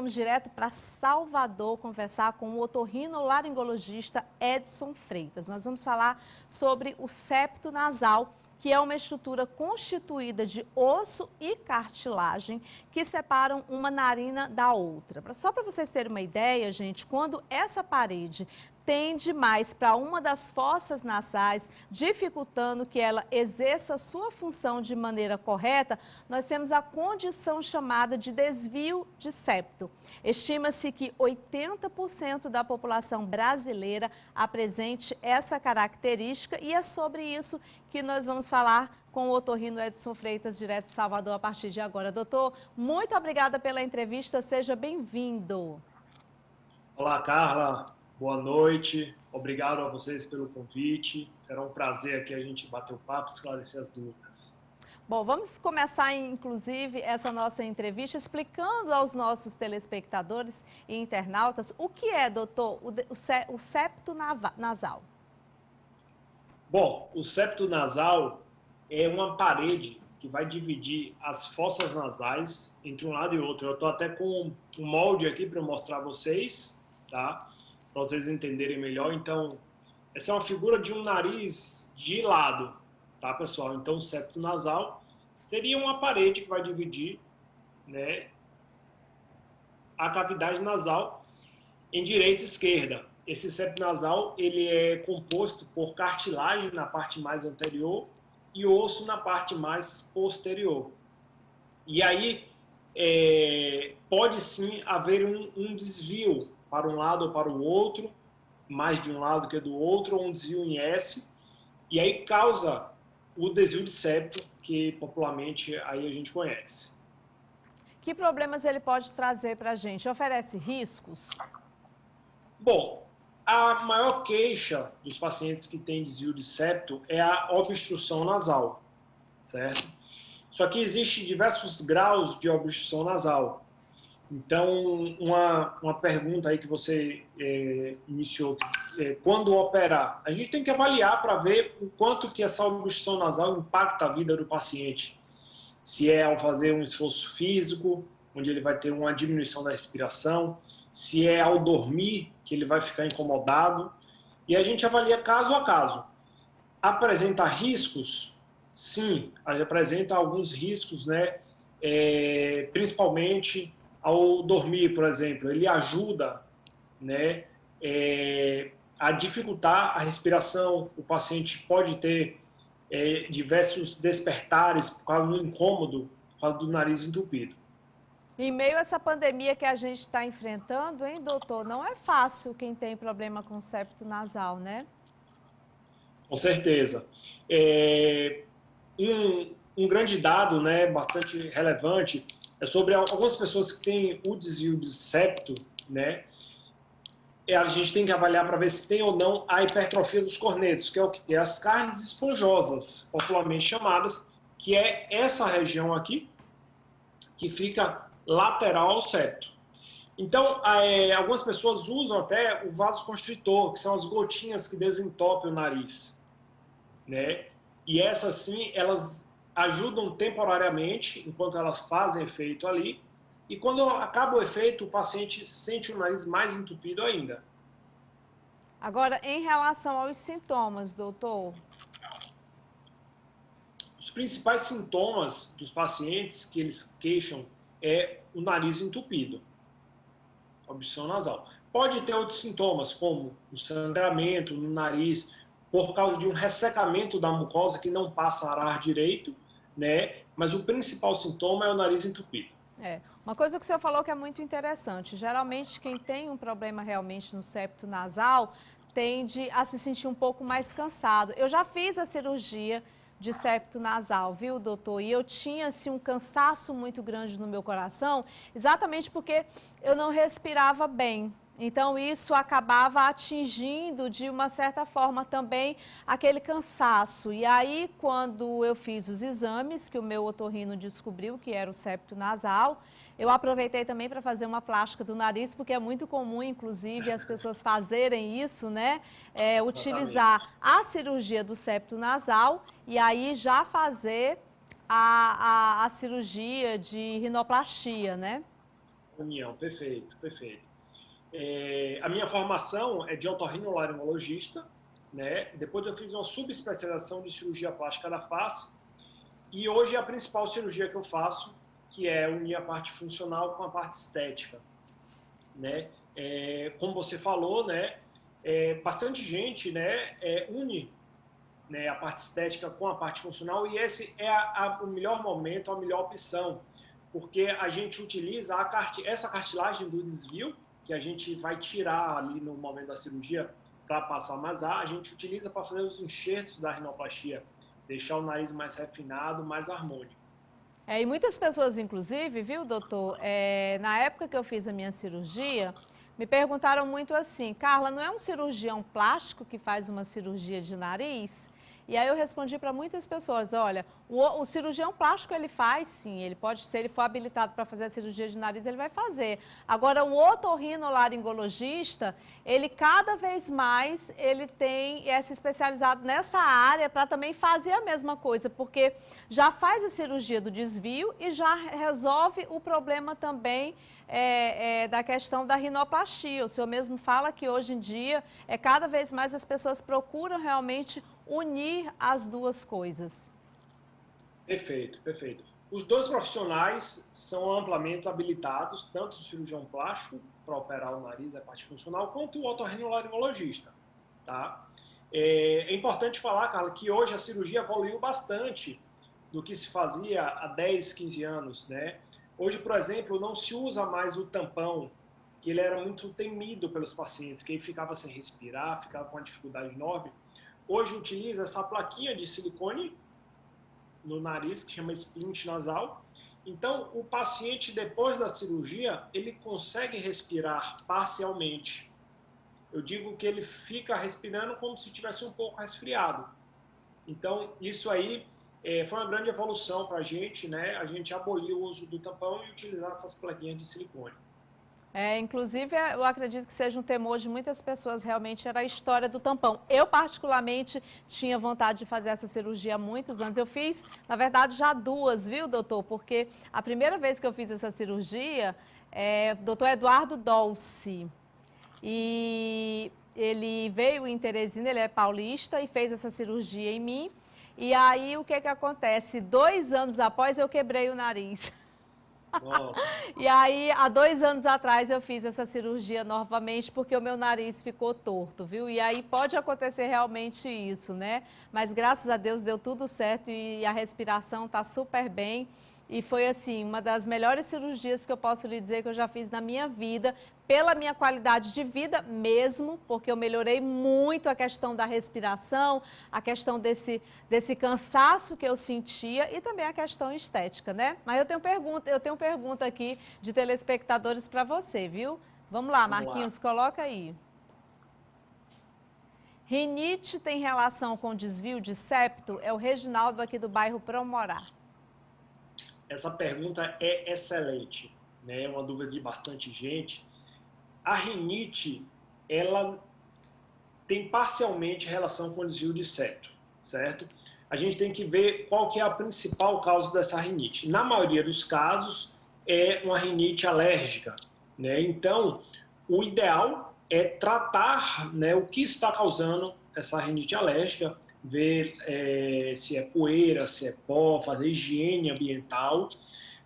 vamos direto para Salvador conversar com o otorrinolaringologista Edson Freitas. Nós vamos falar sobre o septo nasal, que é uma estrutura constituída de osso e cartilagem que separam uma narina da outra. Só para vocês terem uma ideia, gente, quando essa parede tende mais para uma das fossas nasais, dificultando que ela exerça sua função de maneira correta, nós temos a condição chamada de desvio de septo. Estima-se que 80% da população brasileira apresente essa característica e é sobre isso que nós vamos falar com o otorrino Edson Freitas, direto de Salvador, a partir de agora. Doutor, muito obrigada pela entrevista, seja bem-vindo. Olá, Carla. Boa noite, obrigado a vocês pelo convite. Será um prazer aqui a gente bater o papo e esclarecer as dúvidas. Bom, vamos começar, inclusive, essa nossa entrevista explicando aos nossos telespectadores e internautas o que é, doutor, o septo nasal. Bom, o septo nasal é uma parede que vai dividir as fossas nasais entre um lado e outro. Eu estou até com um molde aqui para mostrar a vocês, tá? Para vocês entenderem melhor. Então, essa é uma figura de um nariz de lado, tá, pessoal? Então, o septo nasal seria uma parede que vai dividir, né, a cavidade nasal em direita e esquerda. Esse septo nasal, ele é composto por cartilagem na parte mais anterior e osso na parte mais posterior. E aí, pode sim haver um desvio para um lado ou para o outro, mais de um lado que do outro, ou um desvio em S, e aí causa o desvio de septo, que popularmente aí a gente conhece. Que problemas ele pode trazer para a gente? Oferece riscos? Bom, a maior queixa dos pacientes que têm desvio de septo é a obstrução nasal, certo? Só que existe diversos graus de obstrução nasal. Então, uma pergunta aí que você iniciou, quando operar? A gente tem que avaliar para ver o quanto que essa obstrução nasal impacta a vida do paciente. Se é ao fazer um esforço físico, onde ele vai ter uma diminuição da respiração, se é ao dormir, que ele vai ficar incomodado. E a gente avalia caso a caso. Apresenta riscos? Sim, apresenta alguns riscos, né? Principalmente ao dormir, por exemplo, ele ajuda, né, a dificultar a respiração. O paciente pode ter diversos despertares por causa do incômodo, por causa do nariz entupido. Em meio a essa pandemia que a gente está enfrentando, hein, doutor, não é fácil quem tem problema com septo nasal, né? Com certeza. Um grande dado, né, bastante relevante, é sobre algumas pessoas que têm o desvio de septo, né? A gente tem que avaliar para ver se tem ou não a hipertrofia dos cornetos, que é o que? As carnes esponjosas, popularmente chamadas, que é essa região aqui, que fica lateral ao septo. Então, algumas pessoas usam até o vasoconstritor, que são as gotinhas que desentopem o nariz, né? E essas sim, elas ajudam temporariamente, enquanto elas fazem efeito ali, e quando acaba o efeito, o paciente sente o nariz mais entupido ainda. Agora, em relação aos sintomas, doutor? Os principais sintomas dos pacientes que eles queixam é o nariz entupido, obstrução nasal. Pode ter outros sintomas, como o sangramento no nariz, por causa de um ressecamento da mucosa que não passa ar direito, né? Mas o principal sintoma é o nariz entupido. Uma coisa que o senhor falou que é muito interessante, geralmente quem tem um problema realmente no septo nasal tende a se sentir um pouco mais cansado. Eu já fiz a cirurgia de septo nasal, viu, doutor? E eu tinha, assim, um cansaço muito grande no meu coração, exatamente porque eu não respirava bem. Então, isso acabava atingindo, de uma certa forma, também aquele cansaço. E aí, quando eu fiz os exames, que o meu otorrino descobriu que era o septo nasal, eu aproveitei também para fazer uma plástica do nariz, porque é muito comum, inclusive, as pessoas fazerem isso, né? Utilizar a cirurgia do septo nasal e aí já fazer a cirurgia de rinoplastia, né? União, perfeito, perfeito. A minha formação é de otorrinolaringologista, né? Depois eu fiz uma subespecialização de cirurgia plástica da face e hoje é a principal cirurgia que eu faço, que é unir a parte funcional com a parte estética, né? Como você falou, né? Bastante gente, né? Une, né, a parte estética com a parte funcional e esse é o melhor momento, a melhor opção, porque a gente utiliza essa cartilagem do desvio, que a gente vai tirar ali no momento da cirurgia para passar mais ar, a gente utiliza para fazer os enxertos da rinoplastia, deixar o nariz mais refinado, mais harmônico. E muitas pessoas, inclusive, viu, doutor, na época que eu fiz a minha cirurgia, me perguntaram muito assim, Carla, não é um cirurgião plástico que faz uma cirurgia de nariz? E aí eu respondi para muitas pessoas, olha, o cirurgião plástico ele faz sim, ele pode, se ele for habilitado para fazer a cirurgia de nariz, ele vai fazer. Agora, o otorrinolaringologista, ele cada vez mais, ele é se especializado nessa área para também fazer a mesma coisa, porque já faz a cirurgia do desvio e já resolve o problema também da questão da rinoplastia. O senhor mesmo fala que hoje em dia, cada vez mais as pessoas procuram realmente unir as duas coisas. Perfeito, perfeito. Os dois profissionais são amplamente habilitados, tanto o cirurgião plástico, para operar o nariz, a parte funcional, quanto o otorrinolaringologista, tá? É importante falar, Carla, que hoje a cirurgia evoluiu bastante do que se fazia há 10, 15 anos, né? Hoje, por exemplo, não se usa mais o tampão, que ele era muito temido pelos pacientes, que ele ficava sem respirar, ficava com uma dificuldade enorme. Hoje utiliza essa plaquinha de silicone no nariz, que chama splint nasal. Então, o paciente, depois da cirurgia, ele consegue respirar parcialmente. Eu digo que ele fica respirando como se tivesse um pouco resfriado. Então, isso aí foi uma grande evolução para a gente, né? A gente aboliu o uso do tampão e utilizar essas plaquinhas de silicone. Inclusive, eu acredito que seja um temor de muitas pessoas, realmente, era a história do tampão. Eu, particularmente, tinha vontade de fazer essa cirurgia há muitos anos. Eu fiz, na verdade, já duas, viu, doutor? Porque a primeira vez que eu fiz essa cirurgia, o doutor Eduardo Dolce. E ele veio em Teresina, ele é paulista, e fez essa cirurgia em mim. E aí, o que acontece? 2 anos após, eu quebrei o nariz. Nossa. E aí, há 2 anos atrás, eu fiz essa cirurgia novamente, porque o meu nariz ficou torto, viu? E aí pode acontecer realmente isso, né? Mas graças a Deus deu tudo certo e a respiração está super bem. E foi, assim, uma das melhores cirurgias que eu posso lhe dizer que eu já fiz na minha vida, pela minha qualidade de vida mesmo, porque eu melhorei muito a questão da respiração, a questão desse cansaço que eu sentia e também a questão estética, né? Mas eu tenho pergunta aqui de telespectadores para você, viu? Vamos lá, Marquinhos, coloca aí. Rinite tem relação com desvio de septo? É o Reginaldo aqui do bairro Promorá. Essa pergunta é excelente, né? É uma dúvida de bastante gente. A rinite, ela tem parcialmente relação com o desvio de septo, certo? A gente tem que ver qual que é a principal causa dessa rinite. Na maioria dos casos, é uma rinite alérgica, né? Então, o ideal é tratar, né, o que está causando essa rinite alérgica, ver se é poeira, se é pó, fazer higiene ambiental.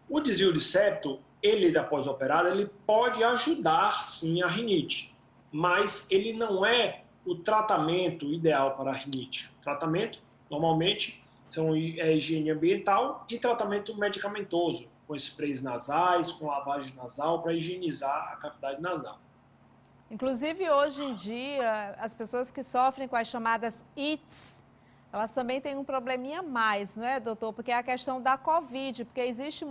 O desvio de septo, ele da pós-operada, ele pode ajudar sim a rinite, mas ele não é o tratamento ideal para a rinite. O tratamento, normalmente, são higiene ambiental e tratamento medicamentoso, com sprays nasais, com lavagem nasal, para higienizar a cavidade nasal. Inclusive, hoje em dia, as pessoas que sofrem com as chamadas ITs, elas também têm um probleminha a mais, não é, doutor? Porque é a questão da Covid, porque existe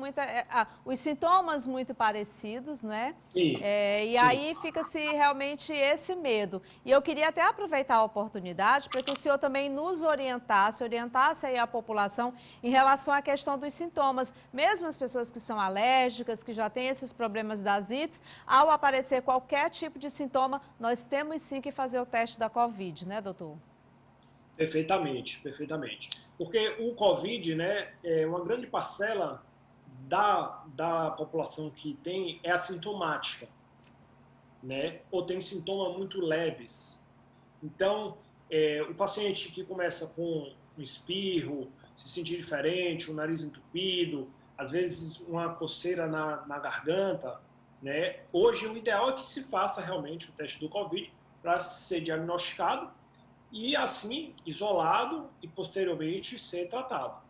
os sintomas muito parecidos, não é? Sim, E sim. aí fica-se realmente esse medo. E eu queria até aproveitar a oportunidade para que o senhor também nos orientasse aí a população em relação à questão dos sintomas. Mesmo as pessoas que são alérgicas, que já têm esses problemas das ITs, ao aparecer qualquer tipo de sintoma, nós temos sim que fazer o teste da Covid, né, doutor? Perfeitamente, perfeitamente. Porque o Covid, né, é uma grande parcela da população que tem é assintomática, né? Ou tem sintomas muito leves. Então, o paciente que começa com um espirro, se sentir diferente, o nariz entupido, às vezes uma coceira na garganta, né? Hoje, o ideal é que se faça realmente o teste do COVID para ser diagnosticado e, assim, isolado e, posteriormente, ser tratado.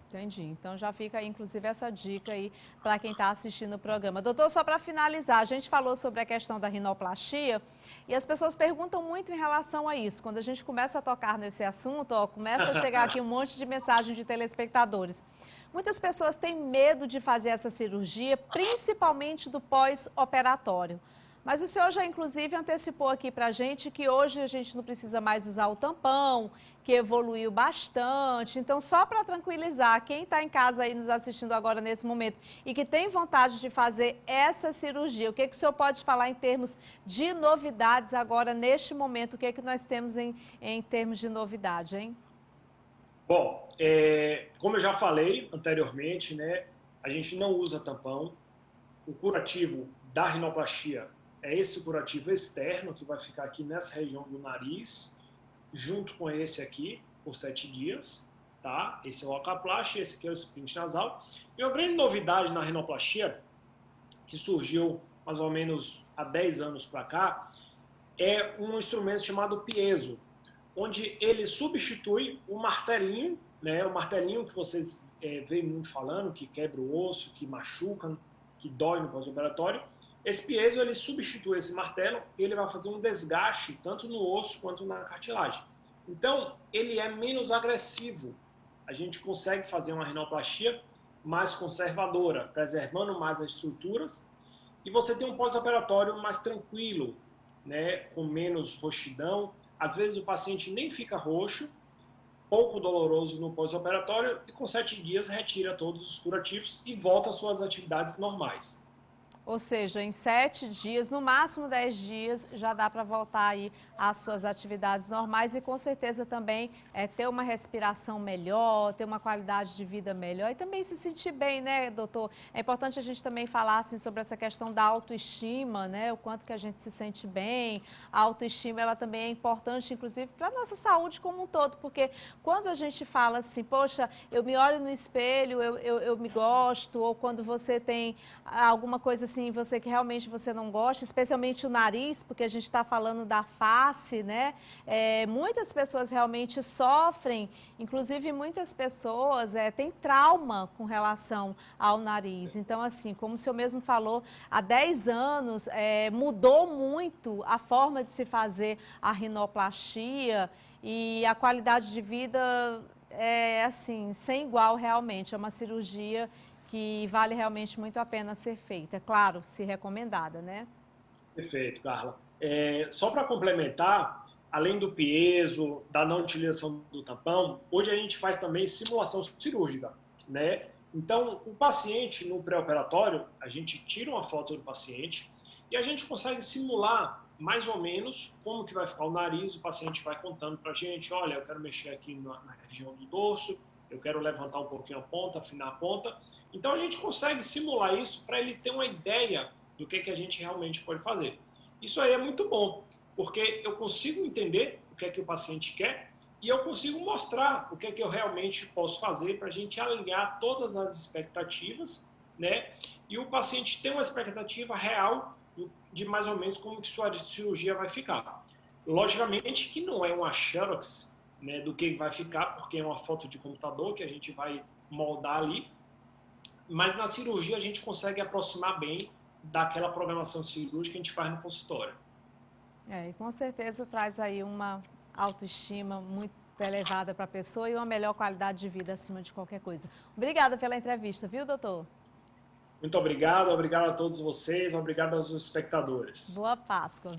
Entendi. Então já fica aí, inclusive, essa dica aí para quem está assistindo o programa. Doutor, só para finalizar, a gente falou sobre a questão da rinoplastia e as pessoas perguntam muito em relação a isso. Quando a gente começa a tocar nesse assunto, ó, começa a chegar aqui um monte de mensagem de telespectadores. Muitas pessoas têm medo de fazer essa cirurgia, principalmente do pós-operatório. Mas o senhor já, inclusive, antecipou aqui para a gente que hoje a gente não precisa mais usar o tampão, que evoluiu bastante. Então, só para tranquilizar quem está em casa aí nos assistindo agora nesse momento e que tem vontade de fazer essa cirurgia, o que o senhor pode falar em termos de novidades agora, neste momento? O que nós temos em termos de novidade, hein? Bom, como eu já falei anteriormente, né, a gente não usa tampão. O curativo da rinoplastia é esse curativo externo, que vai ficar aqui nessa região do nariz, junto com esse aqui, por 7 dias, tá? Esse é o ocaplastia, esse aqui é o splint nasal. E uma grande novidade na rinoplastia, que surgiu mais ou menos há 10 anos para cá, é um instrumento chamado piezo, onde ele substitui o martelinho, né? O martelinho que vocês veem muito falando, que quebra o osso, que machuca, que dói no pós-operatório. Esse piezo, ele substitui esse martelo e ele vai fazer um desgaste tanto no osso quanto na cartilagem. Então, ele é menos agressivo. A gente consegue fazer uma rinoplastia mais conservadora, preservando mais as estruturas, e você tem um pós-operatório mais tranquilo, né, com menos roxidão. Às vezes o paciente nem fica roxo, pouco doloroso no pós-operatório, e com 7 dias retira todos os curativos e volta às suas atividades normais. Ou seja, em 7 dias, no máximo 10 dias, já dá para voltar aí às suas atividades normais e com certeza também ter uma respiração melhor, ter uma qualidade de vida melhor e também se sentir bem, né, doutor? É importante a gente também falar assim, sobre essa questão da autoestima, né? O quanto que a gente se sente bem. A autoestima, ela também é importante, inclusive, para a nossa saúde como um todo, porque quando a gente fala assim, poxa, eu me olho no espelho, eu me gosto, ou quando você tem alguma coisa assim, você que realmente você não gosta, especialmente o nariz, porque a gente está falando da face, né? Muitas pessoas realmente sofrem, inclusive muitas pessoas têm trauma com relação ao nariz. Então, assim, como o senhor mesmo falou, há 10 anos mudou muito a forma de se fazer a rinoplastia e a qualidade de vida é, assim, sem igual realmente. É uma cirurgia que vale realmente muito a pena ser feita, claro, se recomendada, né? Perfeito, Carla. Só para complementar, além do piezo, da não utilização do tampão, hoje a gente faz também simulação cirúrgica, né? Então, o paciente no pré-operatório, a gente tira uma foto do paciente e a gente consegue simular mais ou menos como que vai ficar o nariz, o paciente vai contando para a gente, olha, eu quero mexer aqui na região do dorso, eu quero levantar um pouquinho a ponta, afinar a ponta. Então, a gente consegue simular isso para ele ter uma ideia do que a gente realmente pode fazer. Isso aí é muito bom, porque eu consigo entender o que o paciente quer e eu consigo mostrar o que eu realmente posso fazer para a gente alinhar todas as expectativas, né? E o paciente tem uma expectativa real de mais ou menos como que sua cirurgia vai ficar. Logicamente que não é uma xerox, né, do que vai ficar, porque é uma foto de computador que a gente vai moldar ali, mas na cirurgia a gente consegue aproximar bem daquela programação cirúrgica que a gente faz no consultório. E com certeza traz aí uma autoestima muito elevada para a pessoa e uma melhor qualidade de vida acima de qualquer coisa. Obrigada pela entrevista, viu, doutor? Muito obrigado a todos vocês, obrigado aos espectadores. Boa Páscoa.